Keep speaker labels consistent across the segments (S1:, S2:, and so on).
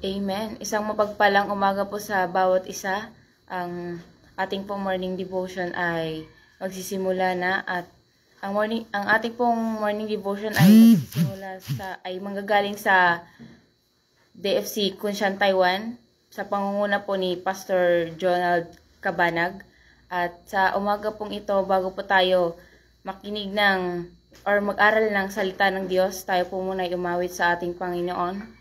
S1: Amen. Isang mapagpalang umaga po sa bawat isa. Ang ating pong morning devotion ay magsisimula na at ang ating pong morning devotion ay manggagaling sa DFC Kunshan, Taiwan sa pangunguna po ni Pastor Jonald Cabanag. At sa umaga pong ito, bago po tayo makinig ng or mag-aral ng salita ng Diyos, tayo po muna ay umawit sa ating Panginoon.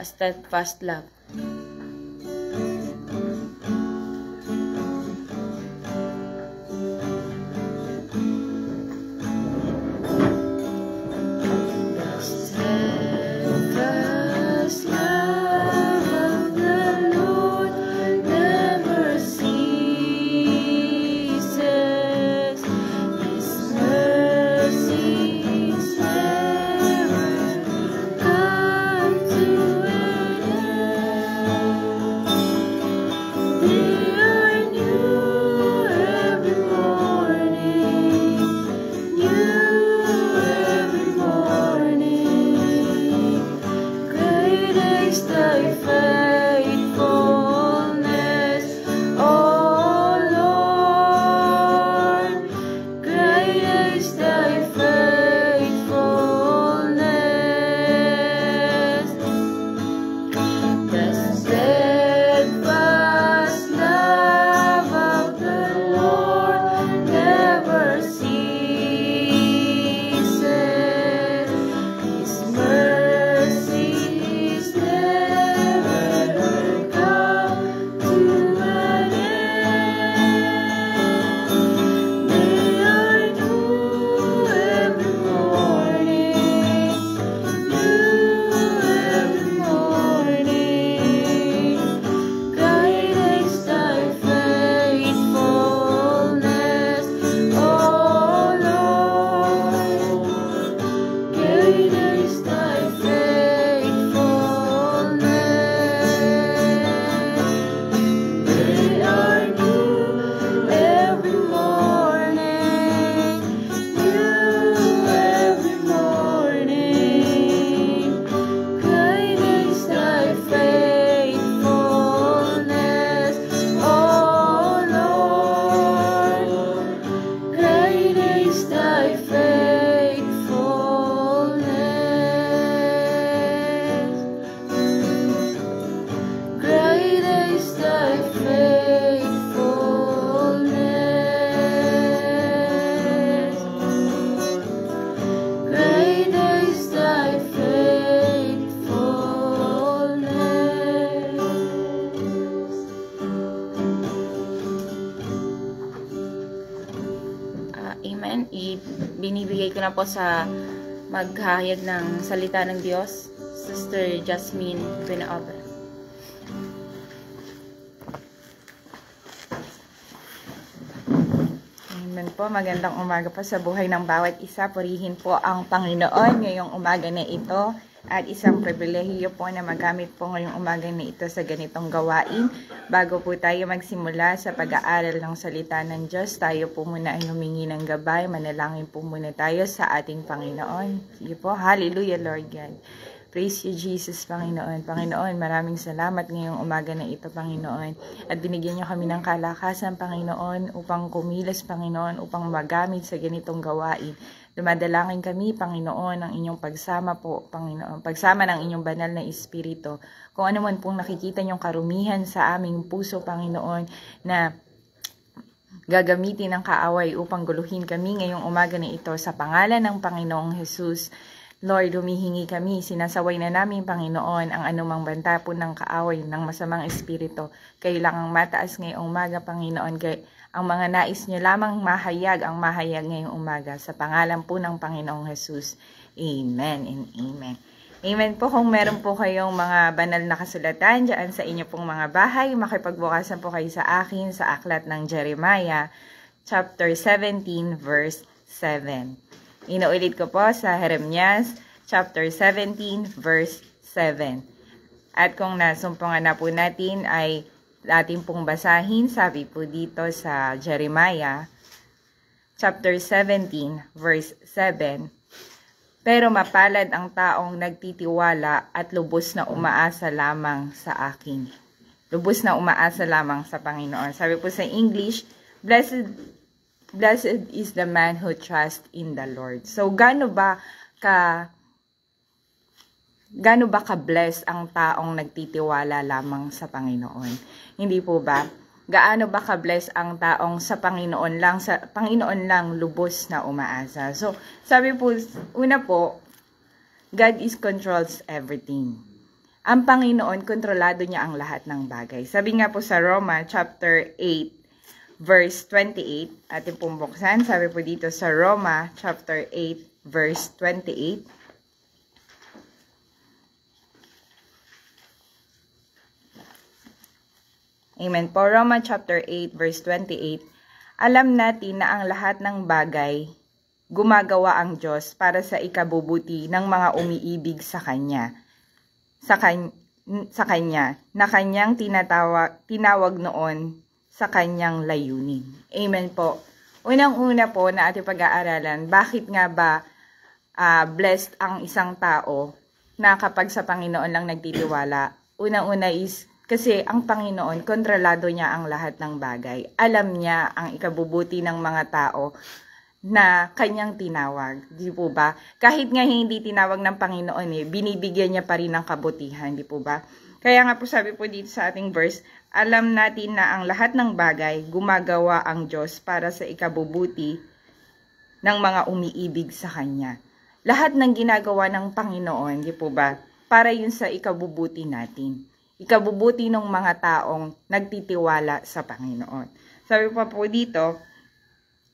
S1: Steadfast love. Amen. Binibigay ko na po sa maghahayag ng salita ng Diyos, Sister Jasmine Benaobra.
S2: Amen po. Magandang umaga po sa buhay ng bawat isa. Purihin po ang Panginoon ngayong umaga na ito. At isang pribilehiyo po na magamit po ngayong umaga na ito sa ganitong gawain. Bago po tayo magsimula sa pag-aaral ng salita ng Diyos, tayo po muna ay humingi ng gabay. Manalangin po muna tayo sa ating Panginoon. Sige po, hallelujah Lord God. Praise you Jesus, Panginoon. Panginoon, maraming salamat ngayong umaga na ito, Panginoon. At binigyan niyo kami ng kalakasan, Panginoon, upang kumilos, Panginoon, upang magamit sa ganitong gawain. Dumadalangin kami, Panginoon, ang inyong pagsama po, Panginoon, pagsama ng inyong banal na Espiritu. Kung ano man pong nakikita niyong karumihan sa aming puso, Panginoon, na gagamitin ng kaaway upang guluhin kami ngayong umaga na ito sa pangalan ng Panginoong Jesus. Lord, humihingi kami, sinasaway na namin, Panginoon, ang anumang banta po ng kaaway, ng masamang espiritu. Kailangang mataas ngayong umaga, Panginoon, ang mga nais niyo lamang mahayag, ang mahayag ngayong umaga. Sa pangalan po ng Panginoong Jesus. Amen and amen. Amen po. Kung meron po kayong mga banal na kasulatan dyan sa inyo pong mga bahay, makipagbukasan po kayo sa akin sa aklat ng Jeremiah, chapter 17, verse 7. Inuulit ko po sa Jeremias chapter 17 verse 7. At kung nasumpungan na po natin ay ating pong basahin, sabi po dito sa Jeremiah chapter 17 verse 7. Pero mapalad ang taong nagtitiwala at lubos na umaasa lamang sa akin. Lubos na umaasa lamang sa Panginoon. Sabi po sa English, Blessed is the man who trusts in the Lord. So, gaano ba ka-bless ang taong nagtitiwala lamang sa Panginoon? Hindi po ba? Gaano ba ka-bless ang taong sa Panginoon lang lubos na umaasa? So, sabi po, una po, God controls everything. Ang Panginoon, kontrolado niya ang lahat ng bagay. Sabi nga po sa Roma chapter 8, verse 28, ating pong buksan. Sabi po dito sa Roma chapter 8, verse 28. Amen po. Roma chapter 8, verse 28. Alam natin na ang lahat ng bagay gumagawa ang Diyos para sa ikabubuti ng mga umiibig sa Kanya. Sa Kanya, na Kanyang tinawag noon sa Kanyang layunin. Amen po. Unang-una po na ating pag-aaralan, bakit nga ba blessed ang isang tao na kapag sa Panginoon lang nagtitiwala? Unang-una is, kasi ang Panginoon, kontrolado niya ang lahat ng bagay. Alam niya ang ikabubuti ng mga tao na Kanyang tinawag. Di po ba? Kahit nga hindi tinawag ng Panginoon, binibigyan niya pa rin ng kabutihan. Di po ba? Kaya nga po sabi po dito sa ating verse, alam natin na ang lahat ng bagay gumagawa ang Diyos para sa ikabubuti ng mga umiibig sa Kanya. Lahat ng ginagawa ng Panginoon, di po ba? Para yun sa ikabubuti natin. Ikabubuti ng mga taong nagtitiwala sa Panginoon. Sabi pa po dito,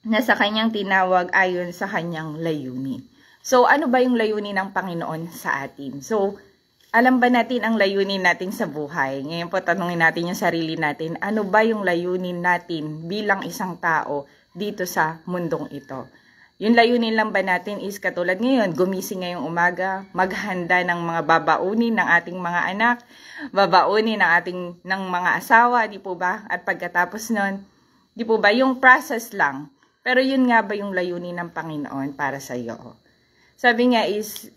S2: na sa Kanyang tinawag ayon sa Kanyang layunin. So, ano ba yung layunin ng Panginoon sa atin? So, alam ba natin ang layunin natin sa buhay? Ngayon po, tanungin natin yung sarili natin, ano ba yung layunin natin bilang isang tao dito sa mundong ito? Yung layunin lang ba natin is katulad ngayon, gumising ngayong umaga, maghanda ng mga babaunin ng ating mga anak, babaunin ng mga asawa, di po ba? At pagkatapos nun, di po ba, yung process lang. Pero yun nga ba yung layunin ng Panginoon para sa iyo? Sabi nga is,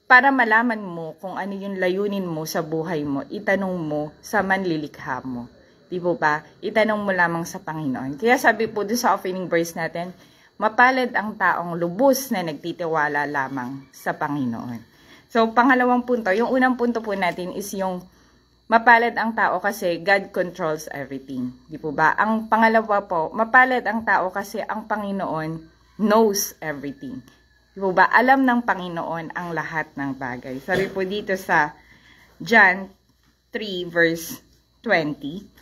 S2: para malaman mo kung ano yung layunin mo sa buhay mo, itanong mo sa manlilikha mo. Di po ba? Itanong mo lamang sa Panginoon. Kaya sabi po doon sa opening verse natin, mapalad ang taong lubos na nagtitiwala lamang sa Panginoon. So, pangalawang punto, yung unang punto po natin is yung mapalad ang tao kasi God controls everything. Di po ba? Ang pangalawa po, mapalad ang tao kasi ang Panginoon knows everything. Di po ba? Alam ng Panginoon ang lahat ng bagay. Sabi po dito sa John 3 verse 20.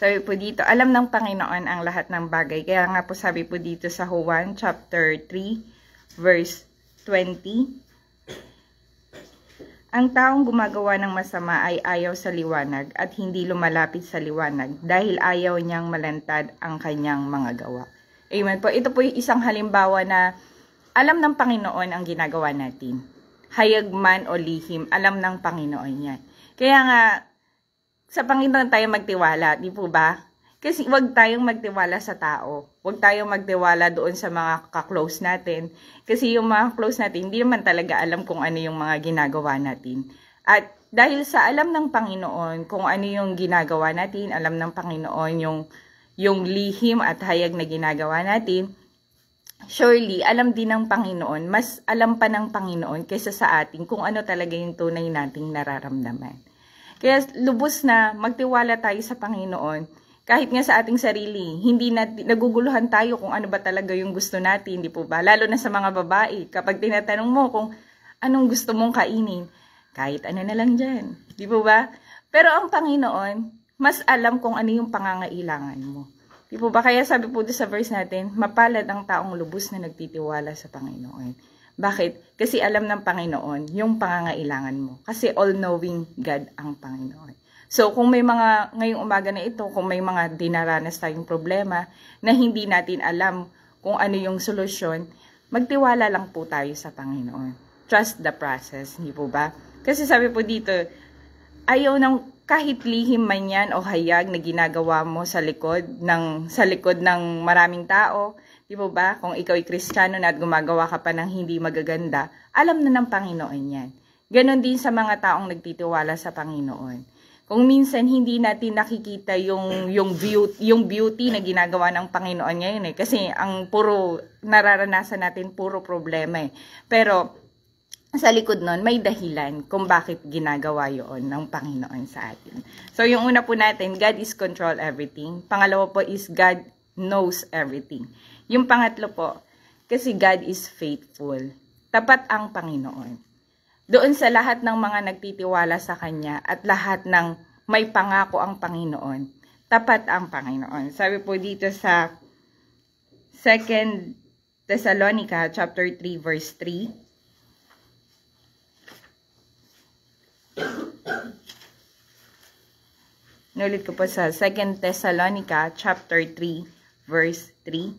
S2: Sabi po dito, alam ng Panginoon ang lahat ng bagay. Kaya nga po sabi po dito sa Juan chapter 3 verse 20. Ang taong gumagawa ng masama ay ayaw sa liwanag at hindi lumalapit sa liwanag dahil ayaw niyang malantad ang kanyang mga gawa. Amen po. Ito po yung isang halimbawa na alam ng Panginoon ang ginagawa natin. Hayag man o lihim, alam ng Panginoon yan. Kaya nga, sa Panginoon tayo magtiwala, di po ba? Kasi wag tayong magtiwala sa tao. Wag tayong magtiwala doon sa mga ka-close natin. Kasi yung mga close natin, hindi naman talaga alam kung ano yung mga ginagawa natin. At dahil sa alam ng Panginoon kung ano yung ginagawa natin, alam ng Panginoon yung lihim at hayag na ginagawa natin, surely, alam din ng Panginoon, mas alam pa ng Panginoon kaysa sa atin kung ano talaga yung tunay nating nararamdaman. Kaya lubos na magtiwala tayo sa Panginoon, kahit nga sa ating sarili, hindi naguguluhan tayo kung ano ba talaga yung gusto natin, di po ba? Lalo na sa mga babae, kapag tinatanong mo kung anong gusto mong kainin, kahit ano na lang dyan, di po ba? Pero ang Panginoon, mas alam kung ano yung pangangailangan mo. Di po ba? Kaya sabi po sa verse natin, mapalad ang taong lubos na nagtitiwala sa Panginoon. Bakit? Kasi alam ng Panginoon yung pangangailangan mo. Kasi all-knowing God ang Panginoon. So, kung may mga, ngayong umaga na ito, kung may mga dinaranas tayong problema na hindi natin alam kung ano yung solusyon, magtiwala lang po tayo sa Panginoon. Trust the process, hindi po ba? Kasi sabi po dito, ayaw ng kahit lihim man yan o hayag na ginagawa mo sa likod ng maraming tao, di po ba? Kung ikaw ay Kristiyano na at gumagawa ka pa ng hindi magaganda, alam na ng Panginoon yan. Ganon din sa mga taong nagtitiwala sa Panginoon. Kung minsan hindi natin nakikita yung beauty na ginagawa ng Panginoon ngayon kasi ang puro nararanasan natin puro problema Pero sa likod nun, may dahilan kung bakit ginagawa yun ng Panginoon sa atin. So, yung una po natin, God is control everything. Pangalawa po is God knows everything. Yung pangatlo po, kasi God is faithful. Tapat ang Panginoon. Doon sa lahat ng mga nagtitiwala sa Kanya at lahat ng may pangako ang Panginoon, tapat ang Panginoon. Sabi po dito sa 2 Thessalonica chapter 3 verse 3, nulit ko po sa 2 Thessalonica chapter 3 verse 3.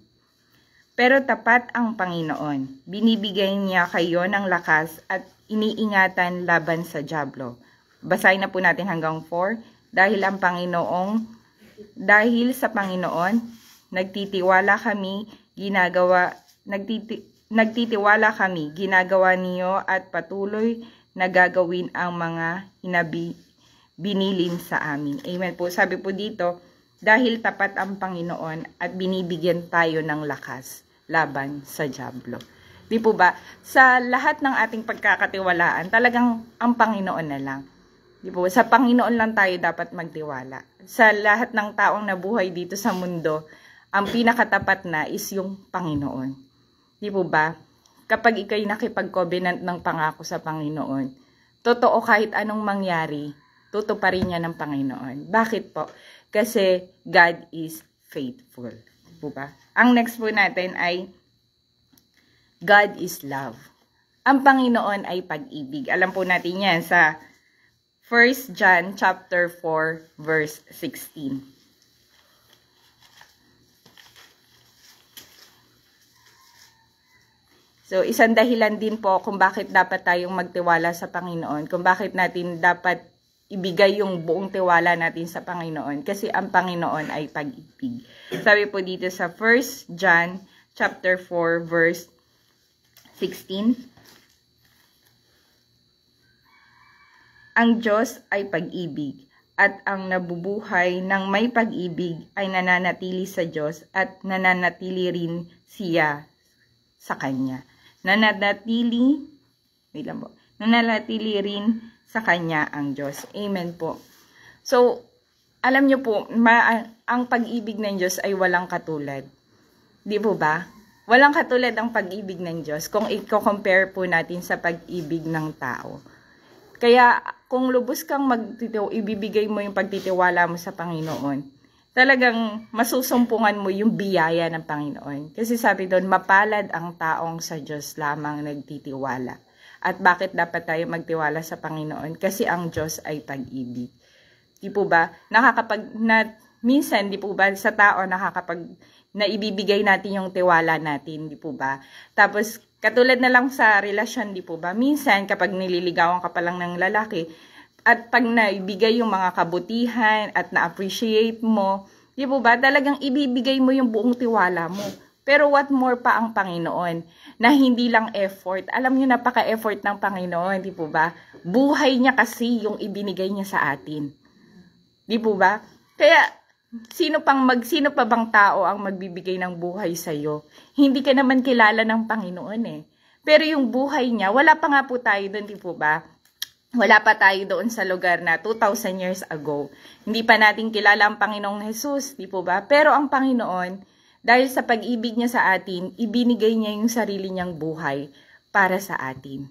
S2: Pero tapat ang Panginoon. Binibigay niya kayo ng lakas at iniingatan laban sa dyablo. Basahin na po natin hanggang 4. Dahil sa Panginoon, nagtitiwala kami, ginagawa niyo at patuloy na gagawin ang mga binilin sa amin. Amen po. Sabi po dito, dahil tapat ang Panginoon at binibigyan tayo ng lakas laban sa dyablo. Di po ba? Sa lahat ng ating pagkakatiwalaan, talagang ang Panginoon na lang. Di po? Sa Panginoon lang tayo dapat magtiwala. Sa lahat ng taong nabuhay dito sa mundo, ang pinakatapat na is yung Panginoon. Di po ba? Kapag ikay nakipag-covenant ng pangako sa Panginoon, totoo kahit anong mangyari, tutuparin niya ng Panginoon. Bakit po? Kasi God is faithful. Di po ba? Ang next po natin ay God is love. Ang Panginoon ay pag-ibig. Alam po natin yan sa 1 John chapter 4 verse 16. So, isang dahilan din po kung bakit dapat tayong magtiwala sa Panginoon, kung bakit natin dapat ibigay yung buong tiwala natin sa Panginoon, kasi ang Panginoon ay pag-ibig. Sabi po dito sa 1 John chapter 4 verse 16. Ang Diyos ay pag-ibig, at ang nabubuhay ng may pag-ibig ay nananatili sa Diyos at nananatili rin siya sa Kanya. Nananatili rin sa Kanya ang Diyos. Amen po. So, alam nyo po, ang pag-ibig ng Diyos ay walang katulad. Di po ba? Walang katulad ang pag-ibig ng Diyos kung i-compare po natin sa pag-ibig ng tao. Kaya kung lubos kang ibibigay mo yung pagtitiwala mo sa Panginoon, talagang masusumpungan mo yung biyaya ng Panginoon. Kasi sabi doon, mapalad ang taong sa Diyos lamang nagtitiwala. At bakit dapat tayo magtiwala sa Panginoon? Kasi ang Diyos ay pag-ibig. Di po ba? Minsan, di po ba, sa tao na ibibigay natin yung tiwala natin, di po ba? Tapos, katulad na lang sa relasyon, di po ba? Minsan, kapag nililigawan ka pa lang ng lalaki, at pag naibigay yung mga kabutihan at na-appreciate mo, di po ba? Talagang ibibigay mo yung buong tiwala mo. Pero what more pa ang Panginoon, na hindi lang effort. Alam niyo, napaka-effort ng Panginoon, di po ba? Buhay niya kasi yung ibinigay niya sa atin. Di po ba? Kaya, sino pa bang tao ang magbibigay ng buhay sa iyo? Hindi ka naman kilala ng Panginoon Pero yung buhay niya, wala pa nga po tayo doon, di po ba? Wala pa tayo doon sa lugar na 2,000 years ago. Hindi pa natin kilala ang Panginoong Jesus, di po ba? Pero ang Panginoon, dahil sa pag-ibig niya sa atin, ibinigay niya yung sarili niyang buhay para sa atin.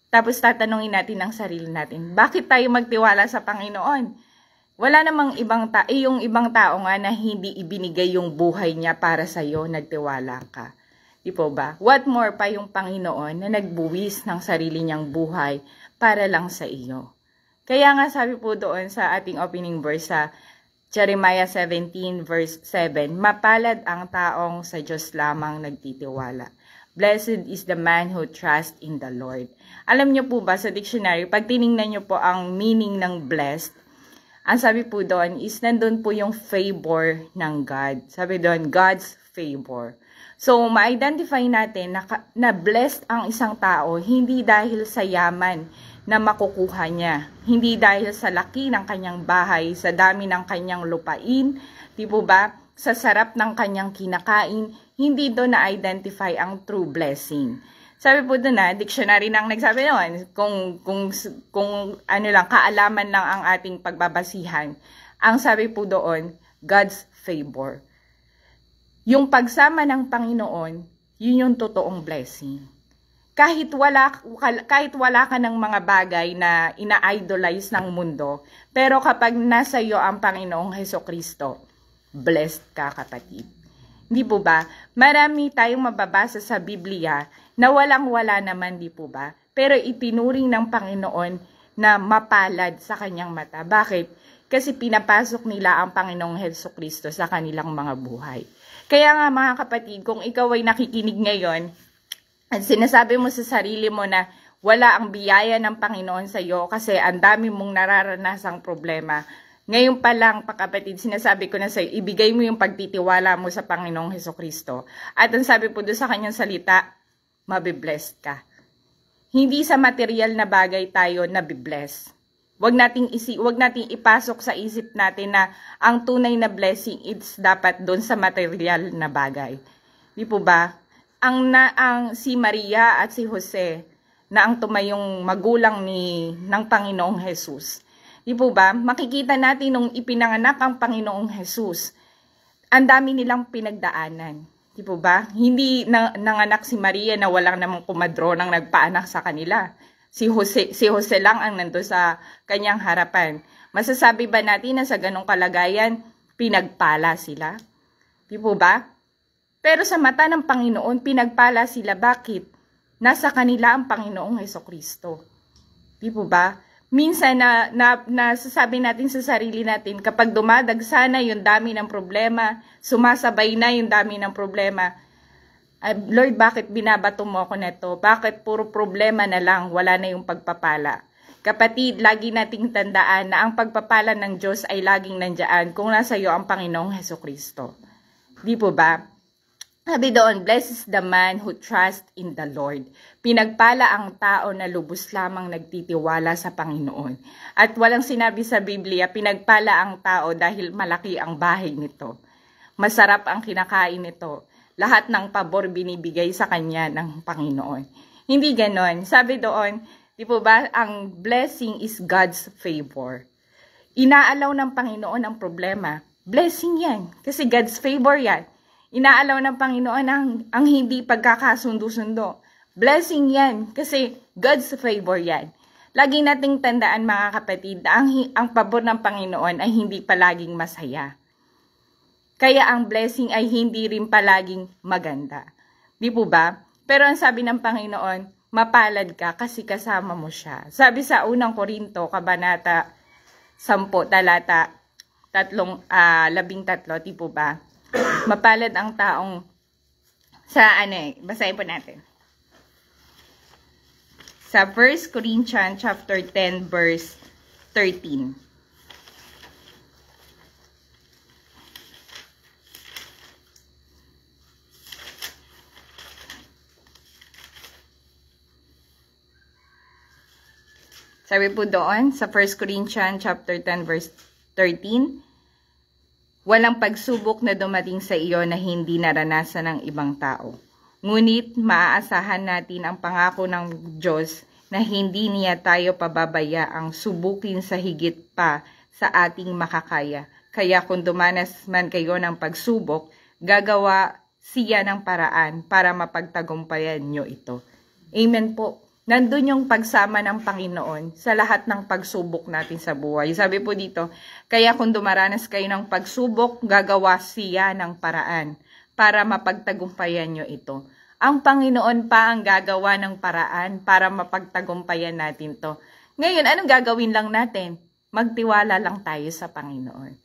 S2: Tapos tatanungin natin ang sarili natin, bakit tayo magtiwala sa Panginoon? Wala namang yung ibang tao nga na hindi ibinigay yung buhay niya para sa iyo, nagtiwala ka. Di po ba? What more pa yung Panginoon na nagbuwis ng sarili niyang buhay para lang sa iyo. Kaya nga sabi po doon sa ating opening verse sa Jeremiah 17 verse 7, mapalad ang taong sa Diyos lamang nagtitiwala. Blessed is the man who trusts in the Lord. Alam niyo po ba sa dictionary, pag tiningnan niyo po ang meaning ng blessed, Ang sabi po doon is nandun po yung favor ng God. Sabi doon, God's favor. So, ma-identify natin na blessed ang isang tao hindi dahil sa yaman na makukuha niya. Hindi dahil sa laki ng kanyang bahay, sa dami ng kanyang lupain, di po ba? Sa sarap ng kanyang kinakain, hindi doon na-identify ang true blessing. Sabi po doon na, dictionary nang nagsabi noon, kung ano lang, kaalaman lang ang ating pagbabasihan. Ang sabi po doon, God's favor. Yung pagsama ng Panginoon, yun yung totoong blessing. Kahit wala ka ng mga bagay na ina-idolize ng mundo, pero kapag nasa iyo ang Panginoong Hesukristo, blessed ka, kapatid. Di po ba? Marami tayong mababasa sa Biblia na walang-wala naman, di po ba? Pero itinuring ng Panginoon na mapalad sa kanyang mata. Bakit? Kasi pinapasok nila ang Panginoong Hesukristo sa kanilang mga buhay. Kaya nga mga kapatid, kung ikaw ay nakikinig ngayon, at sinasabi mo sa sarili mo na wala ang biyaya ng Panginoon sa iyo kasi ang dami mong nararanasang problema, ngayon pa lang, kapatid, sinasabi ko na sa iyo, ibigay mo yung pagtitiwala mo sa Panginoong Hesukristo. At ang sabi po doon sa kanyang salita, mabiblessed ka. Hindi sa material na bagay tayo nabibless. Wag nating ipasok sa isip natin na ang tunay na blessing is dapat doon sa material na bagay. Di po ba? Ang si Maria at si Jose na ang tumayong magulang ng Panginoong Jesus. Di po ba? Makikita natin nung ipinanganak ang Panginoong Jesus. Ang dami nilang pinagdaanan. Di po ba? Hindi nanganak si Maria na walang namang kumadronang nagpaanak sa kanila. Si Jose lang ang nandoon sa kanyang harapan. Masasabi ba natin na sa ganong kalagayan, pinagpala sila? Di po ba? Pero sa mata ng Panginoon, pinagpala sila. Bakit? Nasa kanila ang Panginoong Hesukristo. Di po ba? Minsan nasasabi natin sa sarili natin, kapag dumadagsa na yung dami ng problema, sumasabay na yung dami ng problema, Lord, bakit binabato mo ako neto? Bakit puro problema na lang, wala na yung pagpapala? Kapatid, lagi nating tandaan na ang pagpapala ng Diyos ay laging nandiyan kung nasa iyo ang Panginoong Hesukristo. Di po ba? Sabi doon, blessed is the man who trusts in the Lord. Pinagpala ang tao na lubos lamang nagtitiwala sa Panginoon. At walang sinabi sa Biblia, pinagpala ang tao dahil malaki ang bahay nito. Masarap ang kinakain nito. Lahat ng pabor binibigay sa kanya ng Panginoon. Hindi ganon. Sabi doon, di po ba, ang blessing is God's favor. Inaalaw ng Panginoon ang problema. Blessing yan. Kasi God's favor yan. Inaalaw ng Panginoon ang hindi pagkakasundo-sundo. Blessing yan. Kasi God's favor yan. Lagi nating tandaan mga kapatid na ang pabor ng Panginoon ay hindi palaging masaya. Kaya ang blessing ay hindi rin palaging maganda. Di po ba? Pero ang sabi ng Panginoon, mapalad ka kasi kasama mo siya. Sabi sa unang Korinto, kabanata 10, talata 13, di po ba? Mapalad ang taong basahin po natin. Sa 1 Corinthians chapter 10 verse 13. Sabi po doon sa 1 Corinthians chapter 10 verse 13, walang pagsubok na dumating sa iyo na hindi naranasan ng ibang tao. Ngunit maaasahan natin ang pangako ng Diyos na hindi niya tayo pababayaang subukin sa higit pa sa ating makakaya. Kaya kung dumanas man kayo ng pagsubok, gagawa siya ng paraan para mapagtagumpayan nyo ito. Amen po. Nandun yung pagsama ng Panginoon sa lahat ng pagsubok natin sa buhay. Sabi po dito, kaya kung dumaranas kayo ng pagsubok, gagawa siya ng paraan para mapagtagumpayan nyo ito. Ang Panginoon pa ang gagawa ng paraan para mapagtagumpayan natin to. Ngayon, anong gagawin lang natin? Magtiwala lang tayo sa Panginoon.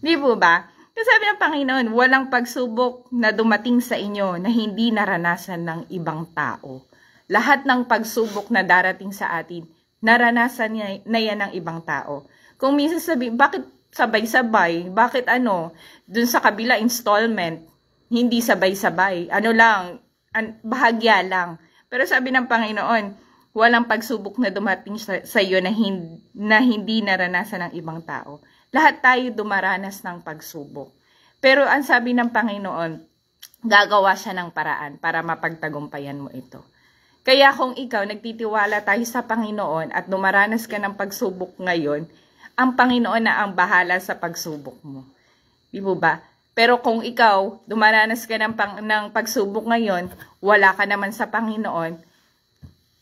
S2: Di po ba? Kasi sabi ng Panginoon, walang pagsubok na dumating sa inyo na hindi naranasan ng ibang tao. Lahat ng pagsubok na darating sa atin, naranasan na yan ng ibang tao. Kung minsan sabi, bakit sabay-sabay? Bakit dun sa kabila installment, hindi sabay-sabay? Bahagya lang. Pero sabi ng Panginoon, walang pagsubok na dumating sa iyo na hindi naranasan ng ibang tao. Lahat tayo dumaranas ng pagsubok. Pero ang sabi ng Panginoon, gagawa siya ng paraan para mapagtagumpayan mo ito. Kaya kung ikaw nagtitiwala tayo sa Panginoon at dumaranas ka ng pagsubok ngayon, ang Panginoon na ang bahala sa pagsubok mo. Di ba? Pero kung ikaw dumaranas ka ng pagsubok ngayon, wala ka naman sa Panginoon,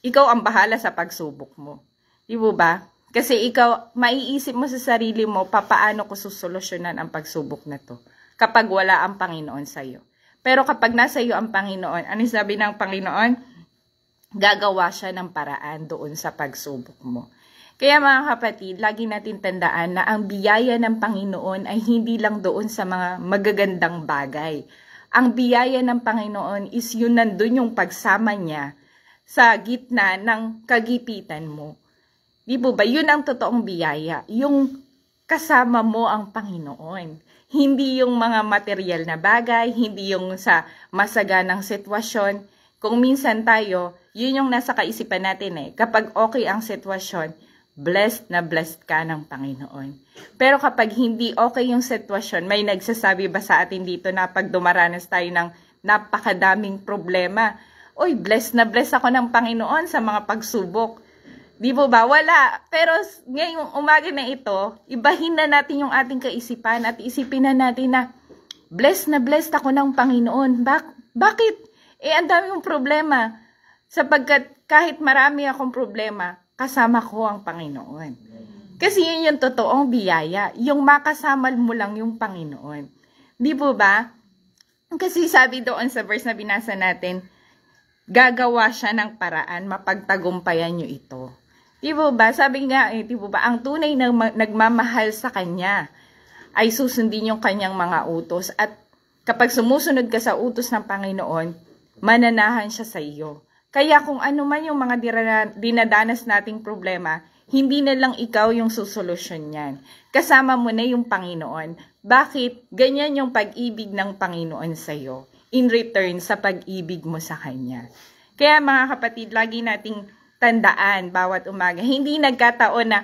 S2: ikaw ang bahala sa pagsubok mo. Di ba? Kasi ikaw, maiisip mo sa sarili mo, paano ko susolusyonan ang pagsubok na to kapag wala ang Panginoon sa iyo. Pero kapag nasa iyo ang Panginoon, ano sabi ng Panginoon? Gagawa siya ng paraan doon sa pagsubok mo. Kaya mga kapatid, lagi natin tandaan na ang biyaya ng Panginoon ay hindi lang doon sa mga magagandang bagay. Ang biyaya ng Panginoon is yun nandun yung pagsama niya sa gitna ng kagipitan mo. Di ba? Yun ang totoong biyaya. Yung kasama mo ang Panginoon. Hindi yung mga material na bagay, hindi yung sa masaganang sitwasyon. Kung minsan tayo, yun yung nasa kaisipan natin Kapag okay ang sitwasyon, blessed na blessed ka ng Panginoon. Pero kapag hindi okay yung sitwasyon, may nagsasabi ba sa atin dito na pag dumaranas tayo ng napakadaming problema, oy, blessed na blessed ako ng Panginoon sa mga pagsubok. Di ba? Wala. Pero ngayong umaga na ito, ibahin na natin yung ating kaisipan at isipin na natin na blessed ako ng Panginoon. Bakit? Ang dami yung problema. Sapagkat kahit marami akong problema, kasama ko ang Panginoon. Kasi yun yung totoong biyaya. Yung makasama mo lang yung Panginoon. Di ba? Kasi sabi doon sa verse na binasa natin, gagawa siya ng paraan, mapagtagumpayan nyo ito. Di ba? Sabi nga, di ba? Ang tunay na nagmamahal sa Kanya ay susundin yung Kanyang mga utos. At kapag sumusunod ka sa utos ng Panginoon, mananahan siya sa iyo. Kaya kung ano man yung mga dinadanas nating problema, hindi na lang ikaw yung susolusyon yan. Kasama mo na yung Panginoon. Bakit? Ganyan yung pag-ibig ng Panginoon sa iyo. In return sa pag-ibig mo sa Kanya. Kaya mga kapatid, lagi nating tandaan bawat umaga. Hindi nagkataon na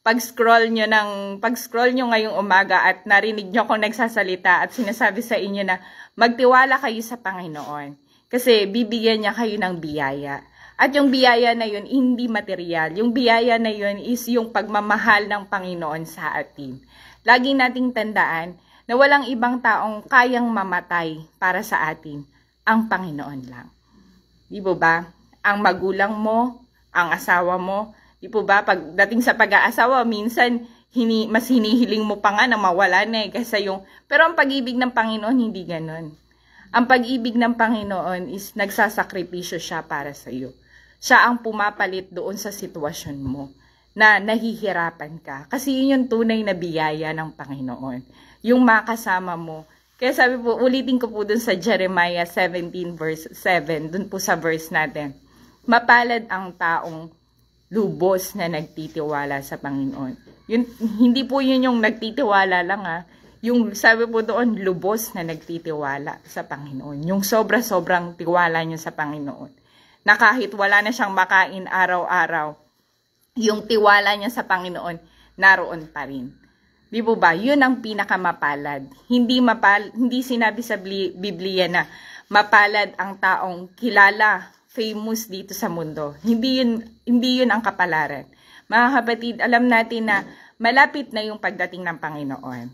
S2: pag-scroll nyo ngayong umaga at narinig nyo akong nagsasalita at sinasabi sa inyo na magtiwala kayo sa Panginoon. Kasi bibigyan niya kayo ng biyaya. At yung biyaya na yun, hindi material. Yung biyaya na yun is yung pagmamahal ng Panginoon sa atin. Lagi nating tandaan na walang ibang taong kayang mamatay para sa atin, ang Panginoon lang. Di ba? Ang magulang mo, ang asawa mo, di ba? Pagdating sa pag-aasawa, minsan mas hinihiling mo pa nga na mawala na pero ang pag-ibig ng Panginoon, hindi ganon. Ang pag-ibig ng Panginoon is nagsasakripisyo siya para sa iyo. Siya ang pumapalit doon sa sitwasyon mo na nahihirapan ka. Kasi yun yung tunay na biyaya ng Panginoon. Yung makasama mo. Kaya sabi po, ulitin ko po dun sa Jeremiah 17 verse 7, dun po sa verse natin. Mapalad ang taong lubos na nagtitiwala sa Panginoon. Hindi po yun yung nagtitiwala lang Yung sabi po doon, lubos na nagtitiwala sa Panginoon. Yung sobra-sobrang tiwala niya sa Panginoon. Na kahit wala na siyang makain araw-araw, yung tiwala niya sa Panginoon, naroon pa rin. Di ba? Yun ang pinakamapalad. Hindi sinabi sa Biblia na mapalad ang taong kilala, famous dito sa mundo. Hindi yun ang kapalaran. Mga kapatid, alam natin na malapit na yung pagdating ng Panginoon.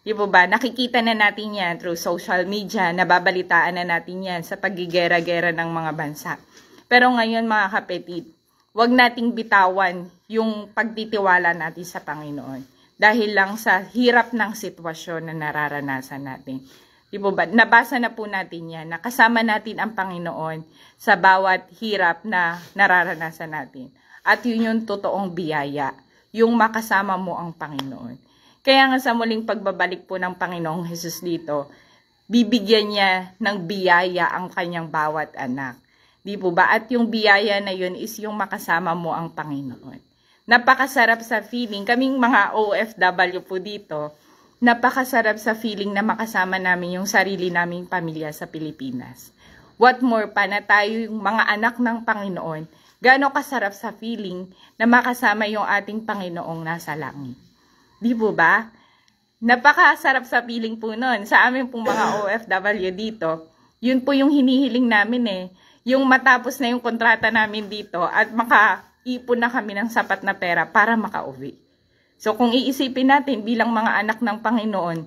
S2: Di ba? Nakikita na natin yan through social media, nababalitaan na natin yan sa paggigera-gera ng mga bansa. Pero ngayon mga kapatid, wag nating bitawan yung pagtitiwala natin sa Panginoon. Dahil lang sa hirap ng sitwasyon na nararanasan natin. Di ba? Nabasa na po natin yan, na kasama natin ang Panginoon sa bawat hirap na nararanasan natin. At yun yung totoong biyaya, yung makasama mo ang Panginoon. Kaya nga sa muling pagbabalik po ng Panginoong Jesus dito, bibigyan niya ng biyaya ang kanyang bawat anak. Di po ba? At yung biyaya na yun is yung makasama mo ang Panginoon. napakasarap sa feeling. Kaming mga OFW po dito, napakasarap sa feeling na makasama namin yung sarili naming pamilya sa Pilipinas. What more pa na tayo yung mga anak ng Panginoon, gaano kasarap sa feeling na makasama yung ating Panginoong nasa langit. Di po ba? Napakasarap sa feeling po nun. Sa amin pong mga OFW dito, yun po yung hinihiling namin eh. Yung matapos na yung kontrata namin dito at makaipon na kami ng sapat na pera para makauwi. So kung iisipin natin bilang mga anak ng Panginoon,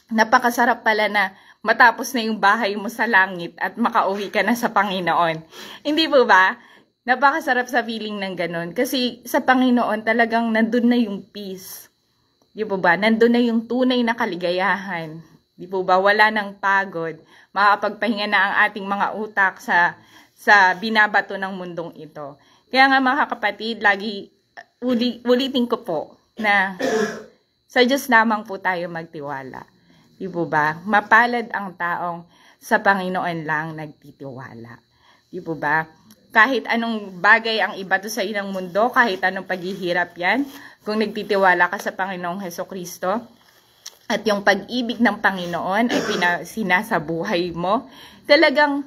S2: napakasarap pala na matapos na yung bahay mo sa langit at makauwi ka na sa Panginoon. Hindi po ba? Napakasarap sa feeling ng ganun. Kasi sa Panginoon talagang nandun na yung peace. Di po ba? Nandun na yung tunay na kaligayahan. Di po ba? Wala nang pagod. Makakapagpahinga na ang ating mga utak sa binabato ng mundong ito. Kaya nga mga kapatid, lagi ulitin ko po na sa Diyos lamang po tayo magtiwala. Di po ba? Mapalad ang taong sa Panginoon lang nagtitiwala. Di po ba? Kahit anong bagay ang ibato sa inang mundo, kahit anong paghihirap yan, kung nagtitiwala ka sa Panginoong Hesukristo, at yung pag-ibig ng Panginoon ay sinasabuhay mo, talagang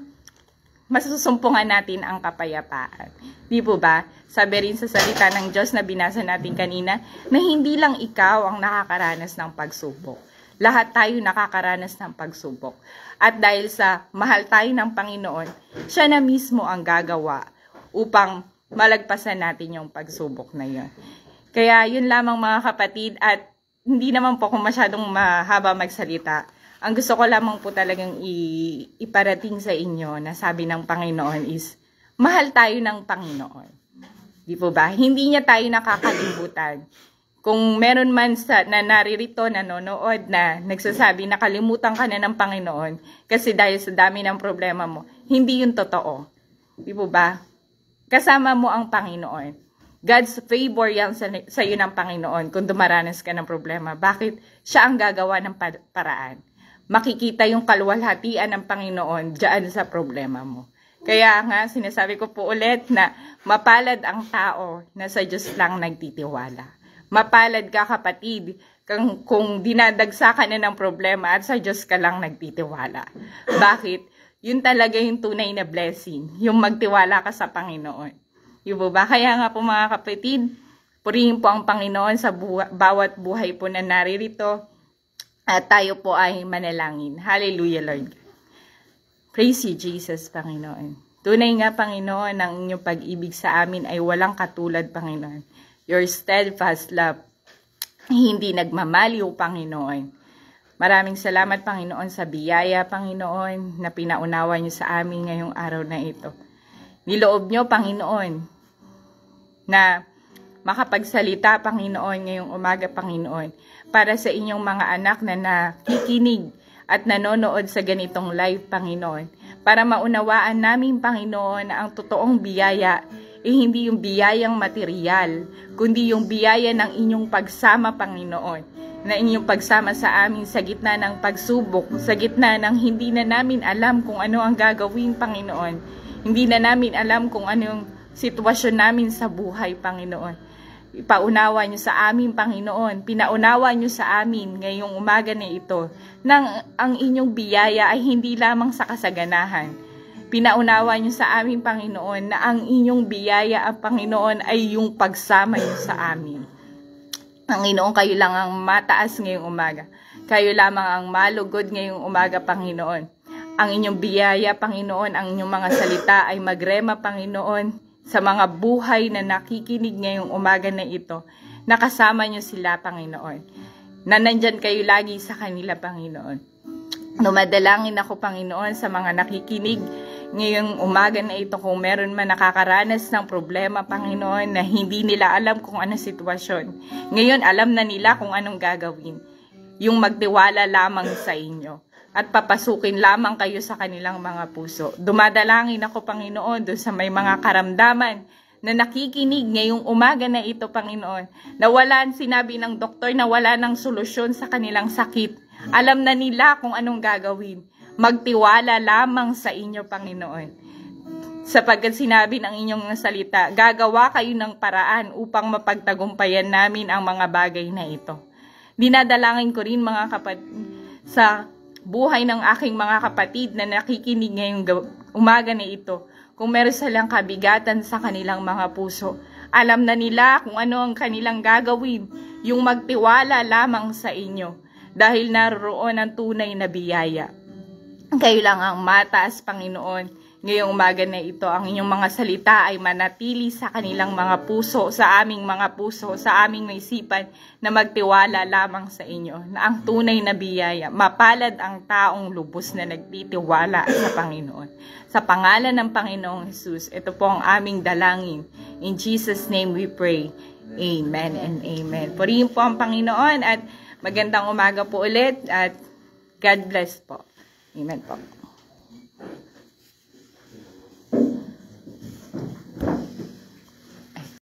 S2: masusumpungan natin ang kapayapaan. Di po ba? Sabi rin sa salita ng Diyos na binasa natin kanina, na hindi lang ikaw ang nakakaranas ng pagsubok. Lahat tayo nakakaranas ng pagsubok. At dahil sa mahal tayo ng Panginoon, siya na mismo ang gagawa upang malagpasan natin yung pagsubok na yun. Kaya yun lamang mga kapatid, at hindi naman po kung masyadong mahaba magsalita. Ang gusto ko lamang po talagang iparating sa inyo na sabi ng Panginoon is, mahal tayo ng Panginoon. Di po ba? Hindi niya tayo nakakalimutan. Kung meron man na naririto, nanonood na nagsasabi na kalimutan ka na ng Panginoon kasi dahil sa dami ng problema mo, hindi yun totoo. Di po ba? Kasama mo ang Panginoon. God's favor yan sa iyo ng Panginoon kung dumaranas ka ng problema. Bakit? Siya ang gagawa ng paraan. Makikita yung kaluwalhatian ng Panginoon dyan sa problema mo. Kaya nga, sinasabi ko po ulit na mapalad ang tao na sa Diyos lang nagtitiwala. Mapalad ka kapatid kung dinadagsa ka na ng problema at sa Diyos ka lang nagtitiwala. Bakit? Yun talaga yung tunay na blessing, yung magtiwala ka sa Panginoon. Yun po ba? Kaya nga po mga kapatid, purihin po ang Panginoon sa bawat buhay po na naririto at tayo po ay manalangin. Hallelujah, Lord. Praise you, Jesus, Panginoon. Tunay nga, Panginoon, ang inyong pag-ibig sa amin ay walang katulad, Panginoon. Your steadfast love, hindi nagmamaliw, Panginoon. Maraming salamat, Panginoon, sa biyaya, Panginoon, na pinaunawa niyo sa amin ngayong araw na ito. Niloob niyo, Panginoon, na makapagsalita, Panginoon, ngayong umaga, Panginoon, para sa inyong mga anak na nakikinig at nanonood sa ganitong live, Panginoon, para maunawaan namin, Panginoon, na ang totoong biyaya hindi yung biyayang material, kundi yung biyaya ng inyong pagsama, Panginoon, na inyong pagsama sa amin sa gitna ng pagsubok, sa gitna ng hindi na namin alam kung ano ang gagawin, Panginoon. Hindi na namin alam kung ano yung sitwasyon namin sa buhay, Panginoon. Ipaunawa niyo sa amin, Panginoon. Pinaunawa niyo sa amin ngayong umaga na ito nang ang inyong biyaya ay hindi lamang sa kasaganahan. Pinaunawa niyo sa amin, Panginoon, na ang inyong biyaya, ang Panginoon, ay yung pagsama niyo sa amin. Panginoon, kayo lang ang mataas ngayong umaga. Kayo lamang ang malugod ngayong umaga, Panginoon. Ang inyong biyaya, Panginoon, ang inyong mga salita ay magrema, Panginoon, sa mga buhay na nakikinig ngayong umaga na ito. Nakasama niyo sila, Panginoon. Na nandyan kayo lagi sa kanila, Panginoon. Dumadalangin ako, Panginoon, sa mga nakikinig ngayong umaga na ito, kung meron man nakakaranas ng problema, Panginoon, na hindi nila alam kung anong sitwasyon. Ngayon, alam na nila kung anong gagawin. Yung magtiwala lamang sa inyo. At papasukin lamang kayo sa kanilang mga puso. Dumadalangin ako, Panginoon, doon sa may mga karamdaman na nakikinig ngayong umaga na ito, Panginoon. Na sinabi ng doktor na wala ng solusyon sa kanilang sakit. Alam na nila kung anong gagawin. Magtiwala lamang sa inyo, Panginoon. sapagkat sinabi ng inyong salita, gagawa kayo ng paraan upang mapagtagumpayan namin ang mga bagay na ito. Dinadalangin ko rin mga kapatid sa buhay ng aking mga kapatid na nakikinig ngayong umaga na ito. Kung meron silang kabigatan sa kanilang mga puso, alam na nila kung ano ang kanilang gagawin, yung magtiwala lamang sa inyo dahil naroon ang tunay na biyaya. Kayo lang ang mataas, Panginoon. Ngayong umaga na ito, ang inyong mga salita ay manatili sa kanilang mga puso, sa aming mga puso, sa aming isipan, na magtiwala lamang sa inyo, na ang tunay na biyaya, mapalad ang taong lubos na nagtitiwala sa Panginoon. Sa pangalan ng Panginoong Jesus, ito po ang aming dalangin. In Jesus' name we pray. Amen and amen. Purihin po ang Panginoon at magandang umaga po ulit at God bless po. Amen po.